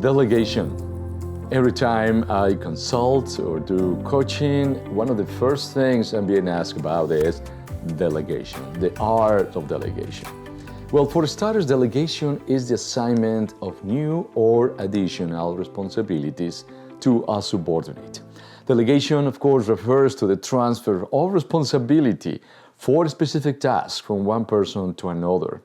Delegation. Every time I consult or do coaching, one of the first things I'm being asked about is delegation, the art of delegation. Well, for starters, delegation is the assignment of new or additional responsibilities to a subordinate. Delegation, of course, refers to the transfer of responsibility for a specific task from one person to another.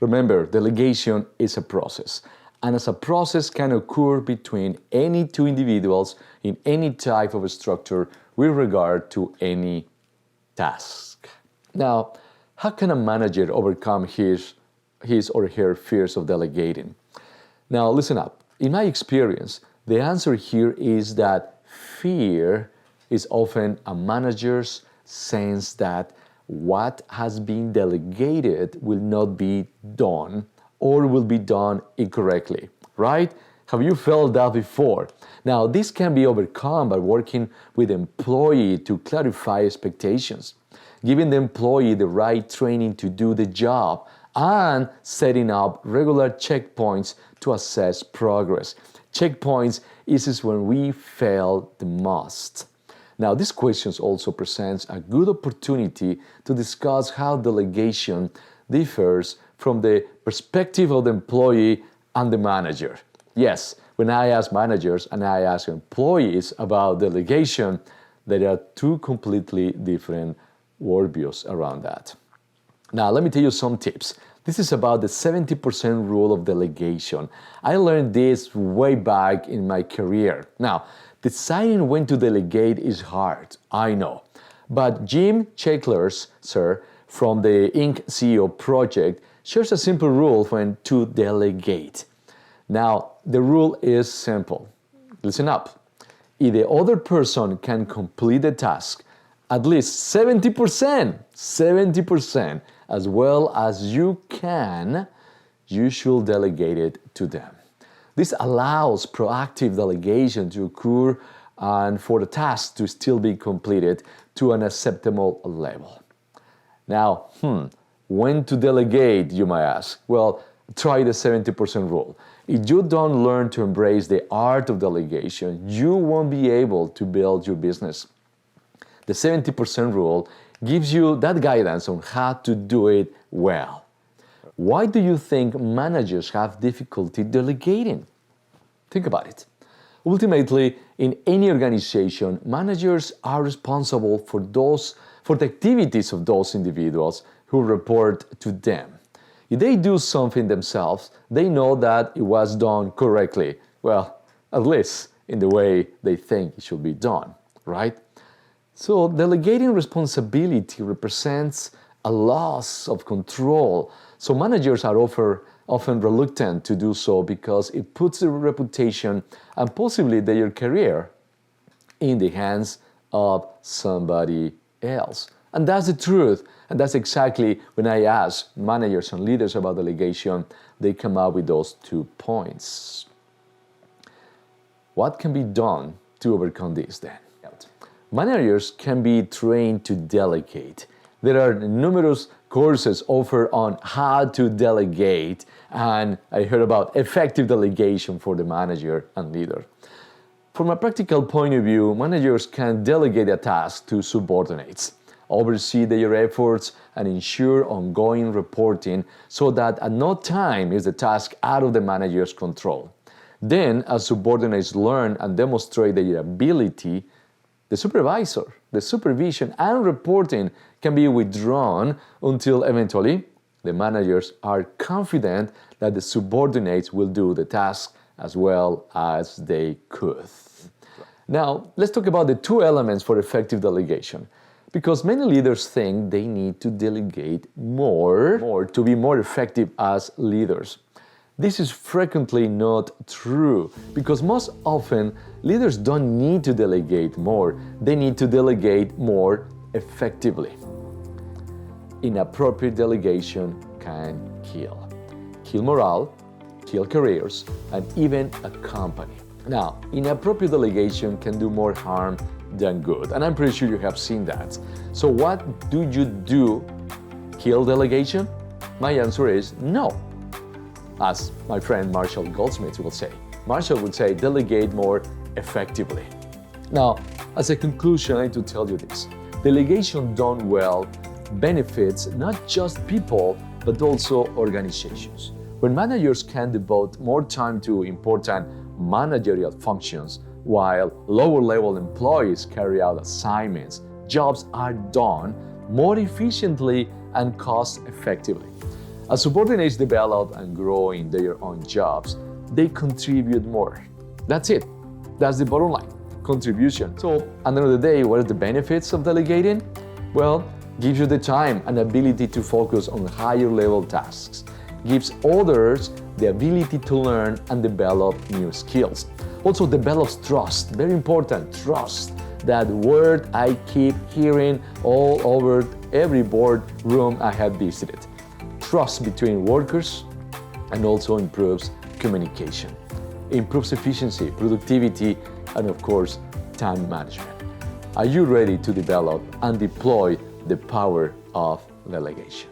Remember, delegation is a process, and as a process can occur between any two individuals in any type of structure with regard to any task. Now, how can a manager overcome his or her fears of delegating? Now, listen up. In my experience, the answer here is that fear is often a manager's sense that what has been delegated will not be done or will be done incorrectly, right? Have you felt that before? Now, this can be overcome by working with the employee to clarify expectations, giving the employee the right training to do the job, and setting up regular checkpoints to assess progress. Checkpoints is when we fail the most. Now, these questions also presents a good opportunity to discuss how delegation differs from the perspective of the employee and the manager. Yes, when I ask managers and I ask employees about delegation, there are two completely different worldviews around that. Now, let me tell you some tips. This is about the 70% rule of delegation. I learned this way back in my career. Now, deciding when to delegate is hard, I know. But Jim Chakler's, from the Inc. CEO project, shares a simple rule when to delegate. Now, the rule is simple. Listen up. If the other person can complete the task at least 70%, as well as you can, you should delegate it to them. This allows proactive delegation to occur and for the task to still be completed to an acceptable level. Now, when to delegate, you might ask? Well, try the 70% rule. If you don't learn to embrace the art of delegation, you won't be able to build your business. The 70% rule gives you that guidance on how to do it well. Why do you think managers have difficulty delegating? Think about it. Ultimately, in any organization, managers are responsible for the activities of those individuals who report to them. If they do something themselves, they know that it was done correctly. Well, at least in the way they think it should be done, right? So delegating responsibility represents a loss of control. So managers are often reluctant to do so because it puts their reputation and possibly their career in the hands of somebody else. And that's the truth. And that's exactly when I ask managers and leaders about delegation, they come up with those 2 points. What can be done to overcome this then? Managers can be trained to delegate. There are numerous courses offered on how to delegate, and I heard about effective delegation for the manager and leader. From a practical point of view, managers can delegate a task to subordinates, oversee their efforts, and ensure ongoing reporting so that at no time is the task out of the manager's control. Then, as subordinates learn and demonstrate their ability, the supervision and reporting can be withdrawn until eventually the managers are confident that the subordinates will do the task as well as they could. Now, let's talk about the 2 elements for effective delegation. Because many leaders think they need to delegate more to be more effective as leaders. This is frequently not true because most often leaders don't need to delegate more, they need to delegate more effectively. Inappropriate delegation can kill morale, kill careers, and even a company. Now, inappropriate delegation can do more harm than good, and I'm pretty sure you have seen that. So what do you do? Kill delegation? My answer is no. As my friend Marshall Goldsmith will say, Marshall would say, delegate more effectively. Now, as a conclusion, I need to tell you this. Delegation done well benefits not just people, but also organizations. When managers can devote more time to important managerial functions, while lower-level employees carry out assignments, jobs are done more efficiently and cost-effectively. As subordinates develop and grow in their own jobs, they contribute more. That's it. That's the bottom line. Contribution. So, at the end of the day, what are the benefits of delegating? Well, gives you the time and ability to focus on higher level tasks. Gives others the ability to learn and develop new skills. Also develops trust, very important, trust. That word I keep hearing all over every boardroom I have visited. Trust between workers, and also improves communication. Improves efficiency, productivity, and of course, time management. Are you ready to develop and deploy the power of delegation?